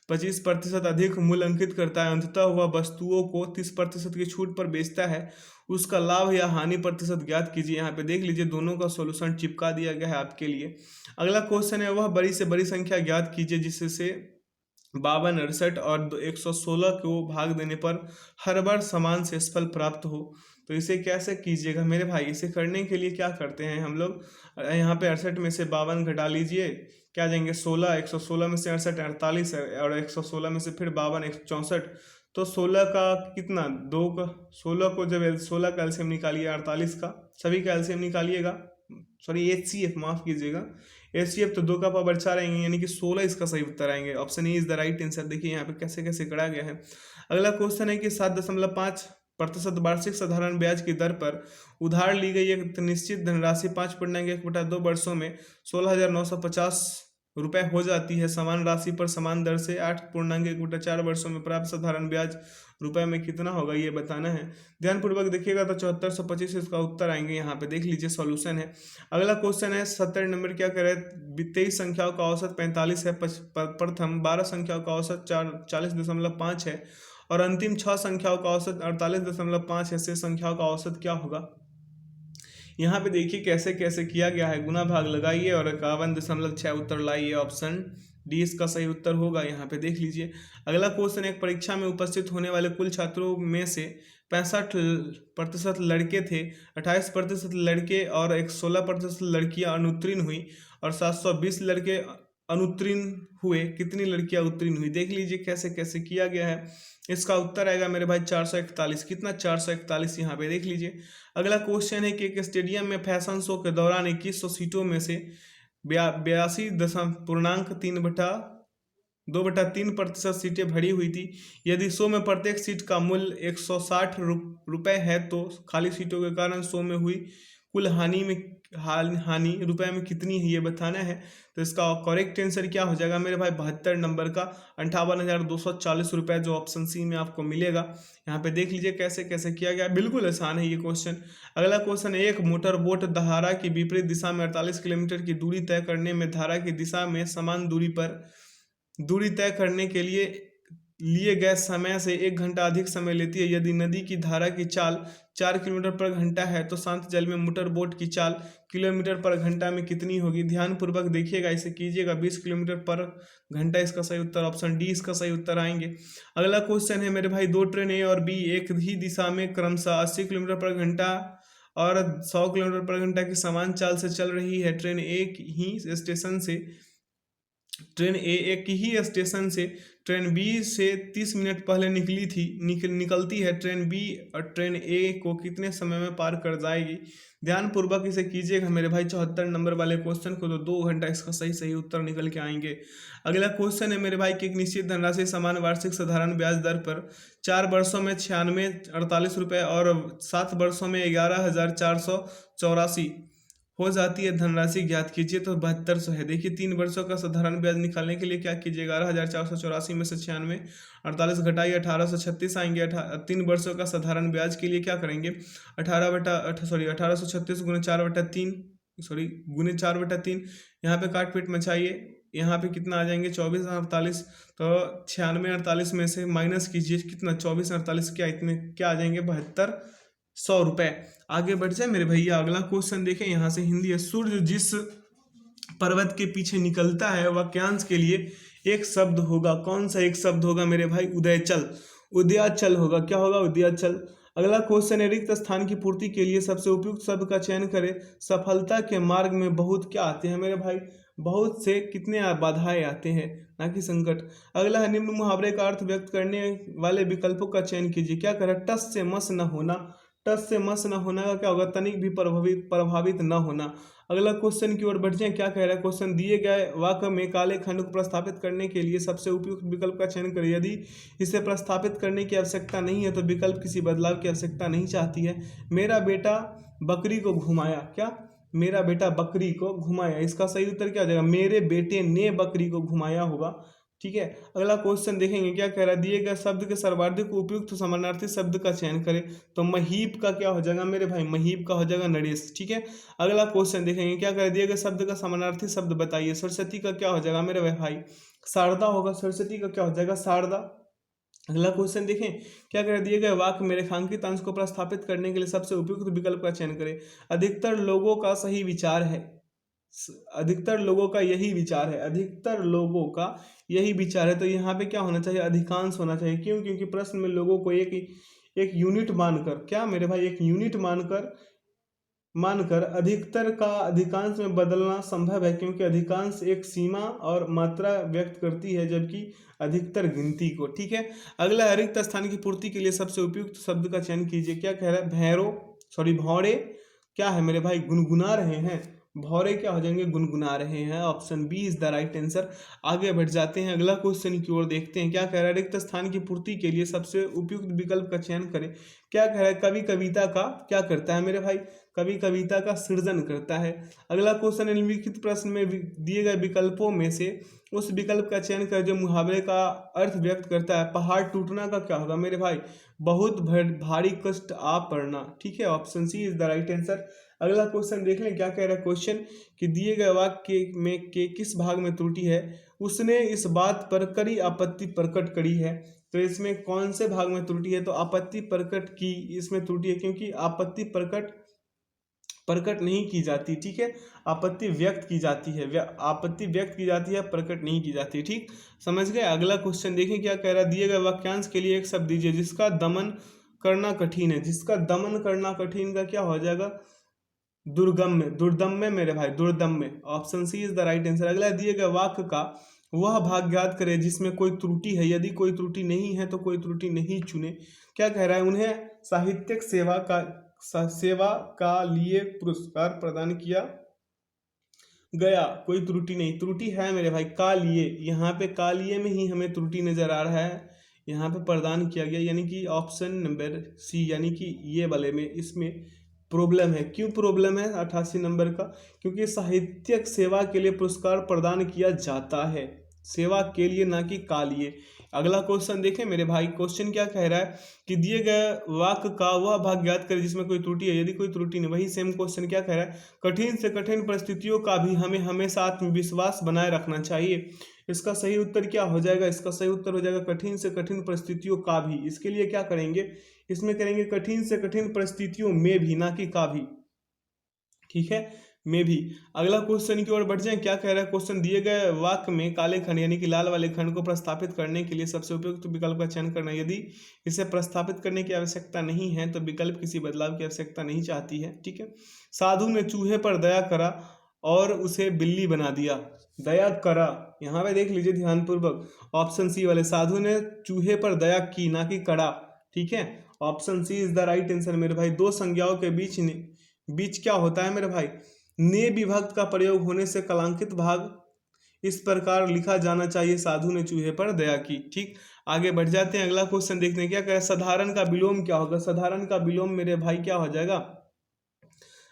25% अधिक मूल्य अंकित करता है, अंततः वह वस्तुओं को 30% की छूट पर बेचता है, उसका लाभ या हानि प्रतिशत ज्ञात कीजिए। यहाँ पे देख लीजिए दोनों का सॉल्यूशन चिपका दिया गया है आपके लिए। अगला क्वेश्चन है, वह बड़ी से बड़ी संख्या ज्ञात कीजिए जिससे 52, 68 और 116 को भाग देने पर हर बार समान शेषफल प्राप्त हो। तो इसे कैसे कीजिएगा मेरे भाई, इसे करने के लिए क्या करते हैं हम लोग, यहाँ पे 68 में से 52 घटा लीजिए, क्या जाएंगे 16, 116 में से 68 48 है, और 116 में से फिर 52 164, तो 16 का कितना 2 का 16 को जब 16 का एलसीएम निकालिए, 48 का सभी का एलसीएम निकालिएगा, सॉरी एचसीएफ माफ कीजिएगा, एचसीएफ तो 2 का पावर 4 आएंगे, यानी कि 16 इसका सही उत्तर आएंगे। Option A is the right answer. देखिए यहाँ पे कैसे कैसे करा गया है। अगला क्वेश्चन है कि 7.5% वार्षिक साधारण ब्याज की दर पर उधार ली गई एक निश्चित धनराशि 5.1/2 वर्षों में 16,950 रुपए हो जाती है। समान राशि पर समान दर से 8.1/4 वर्षों में प्राप्त साधारण ब्याज रुपए में कितना होगा, ये बताना है। ध्यानपूर्वक देखिएगा तो 7425 इसका उत्तर आएंगे। यहाँ पे देख लीजिए सॉल्यूशन है। अगला क्वेश्चन है 70 नंबर क्या करे, 23 संख्याओं का औसत 45 है, प्रथम 12 संख्याओं का औसत 40.5 है और अंतिम 6 संख्याओं का औसत 48.5 है, शेष संख्याओं का औसत क्या होगा। यहाँ पे देखिए कैसे कैसे किया गया है, गुना भाग लगाइए और 51.6 उत्तर लाइए, ऑप्शन डी इसका सही उत्तर होगा। यहाँ पे देख लीजिए। अगला क्वेश्चन, एक परीक्षा में उपस्थित होने वाले कुल छात्रों में से 65% लड़के थे, 28% लड़के और 16% लड़कियां अनुत्तीर्ण हुई और 720 लड़के अनुत्तीर्ण हुए, कितनी लड़कियां उत्तीर्ण हुई। देख लीजिए कैसे कैसे किया गया है। इसका उत्तर आएगा मेरे भाई 441, कितना 441, यहाँ पे देख लीजिए। अगला क्वेश्चन है कि एक स्टेडियम में फैशन शो के दौरान 2100 सीटों में से 82.3% सीटें भरी हुई थी। यदि शो में प्रत्येक सीट का मूल्य 160 रुपए है तो खाली सीटों के कारण शो में हुई कुल हानि रुपए में कितनी है, ये बताना है। तो इसका करेक्ट आंसर क्या हो जाएगा मेरे भाई, 72 नंबर का 58,240 रुपए, जो ऑप्शन सी में आपको मिलेगा। यहाँ पे देख लीजिए कैसे कैसे किया गया, बिल्कुल आसान है ये क्वेश्चन। अगला क्वेश्चन है, एक मोटर बोट धारा की विपरीत दिशा में 48 किलोमीटर की दूरी तय करने में धारा की दिशा में समान दूरी तय करने के लिए गए समय से 1 घंटा अधिक समय लेती है। यदि नदी की धारा की चाल 4 किलोमीटर पर घंटा है तो शांत जल में मोटर बोट की चाल किलोमीटर पर घंटा में कितनी होगी। ध्यानपूर्वक देखिएगा, इसे कीजिएगा। 20 किलोमीटर पर घंटा इसका सही उत्तर, ऑप्शन डी इसका सही उत्तर आएंगे। अगला क्वेश्चन है मेरे भाई, दो ट्रेन ए और बी एक ही दिशा में क्रमशः 80 किलोमीटर पर घंटा और 100 किलोमीटर पर घंटा की समान चाल से चल रही है। ट्रेन एक ही स्टेशन से ट्रेन बी से 30 मिनट पहले निकलती है। ट्रेन बी और ट्रेन ए को कितने समय में पार कर जाएगी। ध्यानपूर्वक इसे कीजिएगा मेरे भाई। 74 नंबर वाले क्वेश्चन को तो 2 घंटा इसका सही उत्तर निकल के आएंगे। अगला क्वेश्चन है मेरे भाई कि एक निश्चित धनराशि समान वार्षिक साधारण ब्याज दर पर 4 वर्षों में 96.48 रुपये और 7 वर्षों में 11,484 हो जाती है, धनराशि ज्ञात कीजिए। तो 7200 है। देखिए 3 वर्षों का साधारण ब्याज निकालने के लिए क्या कीजिए, 11,484 में से 96 48 घटाइए 1836 आएंगे। 3 वर्षों का साधारण ब्याज के लिए क्या करेंगे, 1836 गुणे 4/3 गुणे 4/3, यहाँ पे काट पीट मचाइए, यहाँ पे कितना आ जाएंगे 24 48। तो 96 48 में से माइनस कीजिए, कितना 24 48 क्या आ जाएंगे 7200 रुपए। आगे बढ़ जाए मेरे भैया। अगला क्वेश्चन देखें, यहाँ से हिंदी है। सूर्य जिस पर्वत के पीछे निकलता है वाक्यांश के लिए एक शब्द होगा। कौन सा एक शब्द होगा मेरे भाई? उदयचल। उदयाचल होगा। क्या होगा? उदयाचल। अगला क्वेश्चन है, रिक्त स्थान की पूर्ति के लिए सबसे उपयुक्त शब्द का चयन करें। सफलता के मार्ग में बहुत क्या आते हैं मेरे भाई? बहुत से कितने बाधाएं आते हैं, ना कि संकट। अगला है, निम्न मुहावरे का अर्थ व्यक्त करने वाले विकल्पों का चयन कीजिए। क्या करें? टस से मस न होना। टस से मस न होना का क्या होगा? तनिक भी प्रभावित न होना। अगला क्वेश्चन की ओर बढ़ जाए। क्या कह रहा है क्वेश्चन? दिए गए वाक्य में काले खंड को प्रस्तापित करने के लिए सबसे उपयुक्त विकल्प का चयन करें। यदि इसे प्रस्तापित करने की आवश्यकता नहीं है तो विकल्प किसी बदलाव की आवश्यकता नहीं चाहती है। मेरा बेटा बकरी को घुमाया। क्या? मेरा बेटा बकरी को घुमाया। इसका सही उत्तर क्या हो जाएगा? मेरे बेटे ने बकरी को घुमाया होगा। ठीक है। अगला क्वेश्चन देखेंगे। क्या कह रहा है? दिए गए शब्द के सर्वाधिक उपयुक्त समानार्थी शब्द का चयन करें। तो महीप का क्या हो जाएगा मेरे भाई? महीप का हो जाएगा नरेश। ठीक है। अगला क्वेश्चन देखेंगे। क्या कह दिए गए शब्द का समानार्थी शब्द बताइए। सरस्वती का क्या हो जाएगा मेरे भाई? शारदा होगा। सरस्वती का क्या हो जाएगा? शारदा। अगला क्वेश्चन देखें। क्या कर दिए गए वाक्य में रेखांकित अंश को प्रस्थापित करने के लिए सबसे उपयुक्त विकल्प का चयन करें। अधिकतर लोगों का सही विचार है। अधिकतर लोगों का यही विचार है। अधिकतर लोगों का यही विचार है। तो यहाँ पे क्या होना चाहिए? अधिकांश होना चाहिए। क्यों? क्योंकि प्रश्न में लोगों को एक यूनिट मानकर, क्या मेरे भाई? एक यूनिट मानकर अधिकतर का अधिकांश में बदलना संभव है, क्योंकि अधिकांश एक सीमा और मात्रा व्यक्त करती है, जबकि अधिकतर गिनती को। ठीक है। अगला, रिक्त स्थान की पूर्ति के लिए सबसे उपयुक्त शब्द का चयन कीजिए। क्या कह रहा है? भौरे क्या है मेरे भाई? गुनगुना रहे हैं। भौरे क्या हो जाएंगे? गुनगुना रहे हैं। Option B is the right answer. आगे बढ़ जाते हैं, अगला क्वेश्चन की ओर देखते हैं। क्या कह रहा है? रिक्त स्थान की पूर्ति के लिए सबसे उपयुक्त विकल्प का चयन करें। क्या कह रहा है? कवि कविता का क्या करता है मेरे भाई? कवि कविता का सृजन करता है। अगला क्वेश्चन, निम्नलिखित प्रश्न में दिए गए विकल्पों में से उस विकल्प का चयन कर जो मुहावरे का अर्थ व्यक्त करता है। पहाड़ टूटना का क्या होगा मेरे भाई? बहुत भारी कष्ट आ पड़ना। ठीक है। Option C is the right answer. अगला क्वेश्चन देख लें। क्या कह रहा है क्वेश्चन? कि दिए गए वाक्य में के किस भाग में त्रुटि है? उसने इस बात पर कड़ी आपत्ति प्रकट करी है। तो इसमें कौन से भाग में त्रुटि है? तो आपत्ति प्रकट की इसमें त्रुटि है, क्योंकि आपत्ति प्रकट नहीं की जाती। ठीक है। आपत्ति व्यक्त की जाती है। आपत्ति व्यक्त की जाती है, प्रकट नहीं की जाती। ठीक, समझ गए। अगला क्वेश्चन देखें। क्या कह रहा है? दिए गए वाक्यांश के लिए एक शब्द दीजिए जिसका दमन करना कठिन है। जिसका दमन करना कठिन का क्या हो जाएगा? दुर्गम्य। दुर्दम्य मेरे भाई, दुर्दम्य। Option C is the right answer. अगला, दिए गए वाक्य का वह भाग ज्ञात करें जिसमें कोई त्रुटि है। यदि कोई त्रुटि नहीं है तो कोई त्रुटि नहीं चुने। क्या कह रहा है? उन्हें साहित्यिक सेवा का लिए पुरस्कार प्रदान किया गया। कोई त्रुटि नहीं। त्रुटि है मेरे भाई का लिए। यहाँ पे का लिए में ही हमें त्रुटि नजर आ रहा है। यहाँ पे प्रदान किया गया, यानी कि ऑप्शन नंबर सी, यानी कि ये वाले में इसमें प्रॉब्लम है। क्यों प्रॉब्लम है 88 नंबर का? क्योंकि साहित्यिक सेवा के लिए पुरस्कार प्रदान किया जाता है, सेवा के लिए, ना कि का लिए। अगला क्वेश्चन देखें मेरे भाई। क्वेश्चन क्या कह रहा है? कि दिए गए वाक्य का वह भाग ज्ञात करें जिसमें कोई त्रुटि है। यदि कोई त्रुटि नहीं, वही सेम क्वेश्चन क्या कह रहा है? कठिन से कठिन परिस्थितियों का भी हमें हमेशा आत्मविश्वास बनाए रखना चाहिए। इसका सही उत्तर क्या हो जाएगा? इसका सही उत्तर हो जाएगा कठिन से कठिन परिस्थितियों का भी। इसके लिए क्या करेंगे? इसमें करेंगे कठिन से कठिन परिस्थितियों में भी, ना कि का भी। ठीक है, में भी। अगला क्वेश्चन की ओर बढ़ जाए। क्या कह रहा है क्वेश्चन? दिए गए वाक्य में काले खंड यानी कि लाल वाले खंड को प्रस्तापित करने के लिए सबसे उपयुक्त विकल्प का चयन करना। यदि इसे प्रस्तापित करने की आवश्यकता नहीं है तो विकल्प किसी बदलाव की आवश्यकता नहीं चाहती है। ठीक है। साधु ने चूहे पर दया करा और उसे बिल्ली बना दिया। दया करा, यहाँ पे देख लीजिए ध्यानपूर्वक। ऑप्शन सी वाले, साधु ने चूहे पर दया की, ना कि करा। ठीक है। Option C is the right answer मेरे भाई। दो संज्ञाओं के बीच क्या होता है मेरे भाई? ने विभक्त का प्रयोग होने से कलांकित भाग इस प्रकार लिखा जाना चाहिए, साधु ने चूहे पर दया की। ठीक, आगे बढ़ जाते हैं। अगला क्वेश्चन देखते हैं। क्या कह, साधारण का विलोम क्या होगा? साधारण का विलोम मेरे भाई क्या हो जाएगा?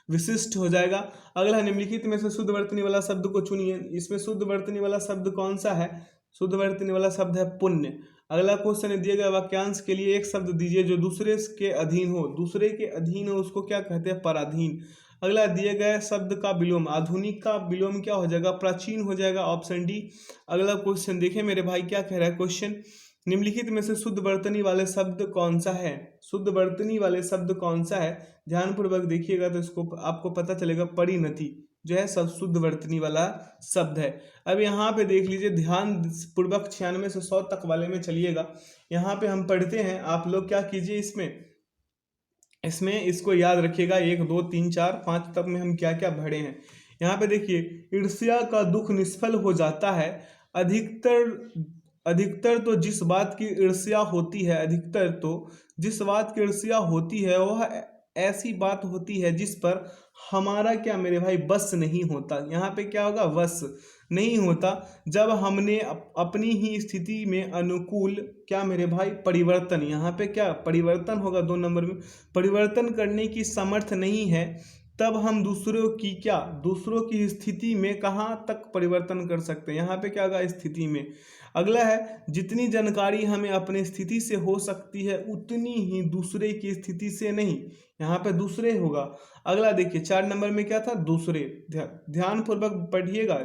विशिष्ट हो जाएगा। अगला, निम्नलिखित में से शुद्ध वर्तनी वाला शब्द को चुनिए। इसमें शुद्ध वर्तनी वाला शब्द कौन सा है? शुद्ध वर्तनी वाला शब्द है पुण्य। अगला क्वेश्चन है, दिए गए वाक्यांश के लिए एक शब्द दीजिए जो दूसरे के अधीन हो। दूसरे के अधीन हो उसको क्या कहते हैं? पराधीन। अगला, दिए गए शब्द का विलोम, आधुनिक का विलोम क्या हो जाएगा? प्राचीन हो जाएगा। Option D. अगला क्वेश्चन देखें मेरे भाई। क्या कह रहा है क्वेश्चन? निम्नलिखित में से शुद्ध वर्तनी वाले शब्द कौन सा है? शुद्ध वर्तनी वाले शब्द कौन सा है? ध्यानपूर्वक देखिएगा तो इसको आपको पता चलेगा। परिणति। जो है सब शुद्ध वर्तनी वाला शब्द है। अब यहाँ पे देख लीजिए, ध्यान पूर्वक 96 से 100 तक वाले में चलिएगा। यहाँ पे हम पढ़ते हैं, आप लोग क्या कीजिए, इसमें इसको याद रखिएगा, 1 2 3 4 5 तक में हम क्या क्या पढ़े हैं। यहाँ पे देखिए, ईर्ष्या का दुख निष्फल हो जाता है। अधिकतर तो जिस बात की ईर्ष्या होती है, अधिकतर तो जिस बात की ईर्ष्या होती है वह ऐसी बात होती है जिस पर हमारा क्या मेरे भाई बस नहीं होता। यहाँ पे क्या होगा, बस नहीं होता। जब हमने अपनी ही स्थिति में अनुकूल क्या मेरे भाई परिवर्तन, यहाँ पे क्या परिवर्तन होगा 2 नंबर में, परिवर्तन करने की समर्थ नहीं है, तब हम दूसरों की स्थिति में कहाँ तक परिवर्तन कर सकते हैं। यहाँ पे क्या होगा, स्थिति में। अगला है, जितनी जानकारी हमें अपनी स्थिति से हो सकती है उतनी ही दूसरे की स्थिति से नहीं, यहाँ पे दूसरे होगा। अगला देखिए 4 नंबर में क्या था, दूसरे। ध्यान पूर्वक पढ़िएगा,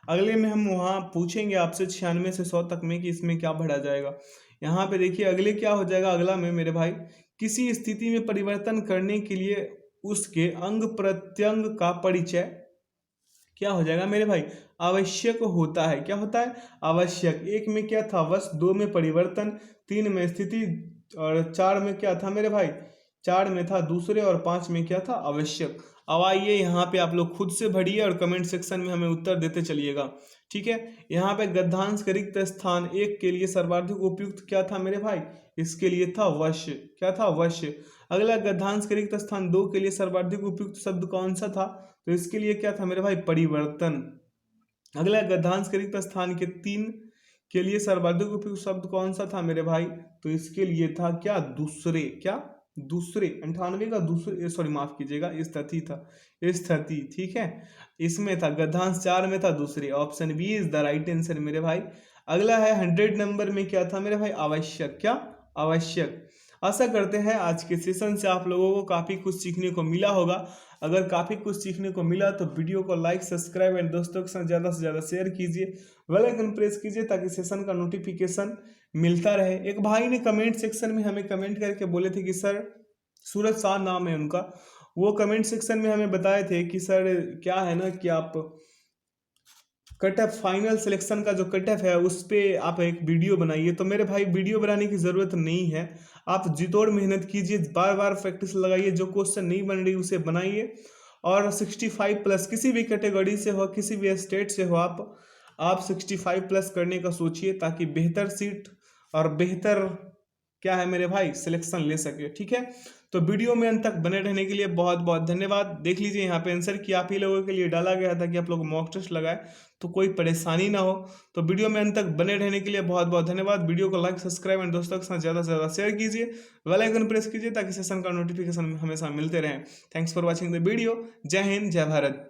अगले में हम वहाँ पूछेंगे आपसे 96 से 100 तक में कि इसमें क्या पढ़ा जाएगा। यहाँ पे देखिए अगले क्या हो जाएगा, अगला में मेरे भाई, किसी स्थिति में परिवर्तन करने के लिए उसके अंग प्रत्यंग का परिचय क्या हो जाएगा मेरे भाई, आवश्यक होता है। क्या होता है, आवश्यक। 1 में क्या था, वश, 2 में परिवर्तन, 3 में स्थिति, और 4 में क्या था मेरे भाई, 4 में था दूसरे, और 5 में क्या था, आवश्यक। अब आइए यहाँ पे आप लोग खुद से भरिए और कमेंट सेक्शन में हमें उत्तर देते चलिएगा, ठीक है। यहाँ पे गद्यांश का रिक्त स्थान 1 के लिए सर्वाधिक उपयुक्त क्या था मेरे भाई, इसके लिए था वश। क्या था, वश। अगला गद्यांश का रिक्त स्थान 2 के लिए सर्वाधिक उपयुक्त शब्द कौन सा था, तो इसके लिए क्या था मेरे भाई, परिवर्तन। अगला गद्यांश के रिक्त स्थान के 3 के लिए सर्वाधिक उपयुक्त शब्द कौन सा था मेरे भाई, तो इसके लिए था क्या, दूसरे। क्या, दूसरे। 98 का दूसरे, सॉरी माफ कीजिएगा, स्थिति था, स्थिति, ठीक है। इसमें था गद्यांश 4 में था दूसरे। Option B is the right answer मेरे भाई। अगला है 100 नंबर में क्या था मेरे भाई, आवश्यक। क्या, आवश्यक। आशा करते हैं आज के सेशन से आप लोगों को काफ़ी कुछ सीखने को मिला होगा। अगर काफ़ी कुछ सीखने को मिला तो वीडियो को लाइक, सब्सक्राइब एंड दोस्तों के साथ ज़्यादा से ज़्यादा शेयर कीजिए, बेल आइकन प्रेस कीजिए ताकि सेशन का नोटिफिकेशन मिलता रहे। एक भाई ने कमेंट सेक्शन में हमें कमेंट करके बोले थे कि सर, सूरज शाह नाम है उनका, वो कमेंट सेक्शन में हमें बताए थे कि सर क्या है ना कि आप कट ऑफ फाइनल सिलेक्शन का जो कट ऑफ है उस पर आप एक वीडियो बनाइए। तो मेरे भाई वीडियो बनाने की ज़रूरत नहीं है, आप जितोड़ मेहनत कीजिए, बार बार प्रैक्टिस लगाइए, जो क्वेश्चन नहीं बन रही उसे बनाइए। और 65 प्लस किसी भी कैटेगरी से हो, किसी भी स्टेट से हो, आप 65 प्लस करने का सोचिए ताकि बेहतर सीट और बेहतर क्या है मेरे भाई सिलेक्शन ले सके, ठीक है। तो वीडियो में अंत तक बने रहने के लिए बहुत बहुत धन्यवाद। देख लीजिए यहाँ पे आंसर की आप ही लोगों के लिए डाला गया था कि आप लोग मॉक टेस्ट लगाए, तो कोई परेशानी ना हो। तो वीडियो में अंत तक बने रहने के लिए बहुत बहुत धन्यवाद। वीडियो को लाइक, सब्सक्राइब एंड दोस्तों के साथ ज़्यादा से ज़्यादा शेयर कीजिए, बेल आइकन प्रेस कीजिए ताकि सेशन का नोटिफिकेशन हमेशा मिलते रहें। Thanks for watching the video. जय हिंद, जय भारत।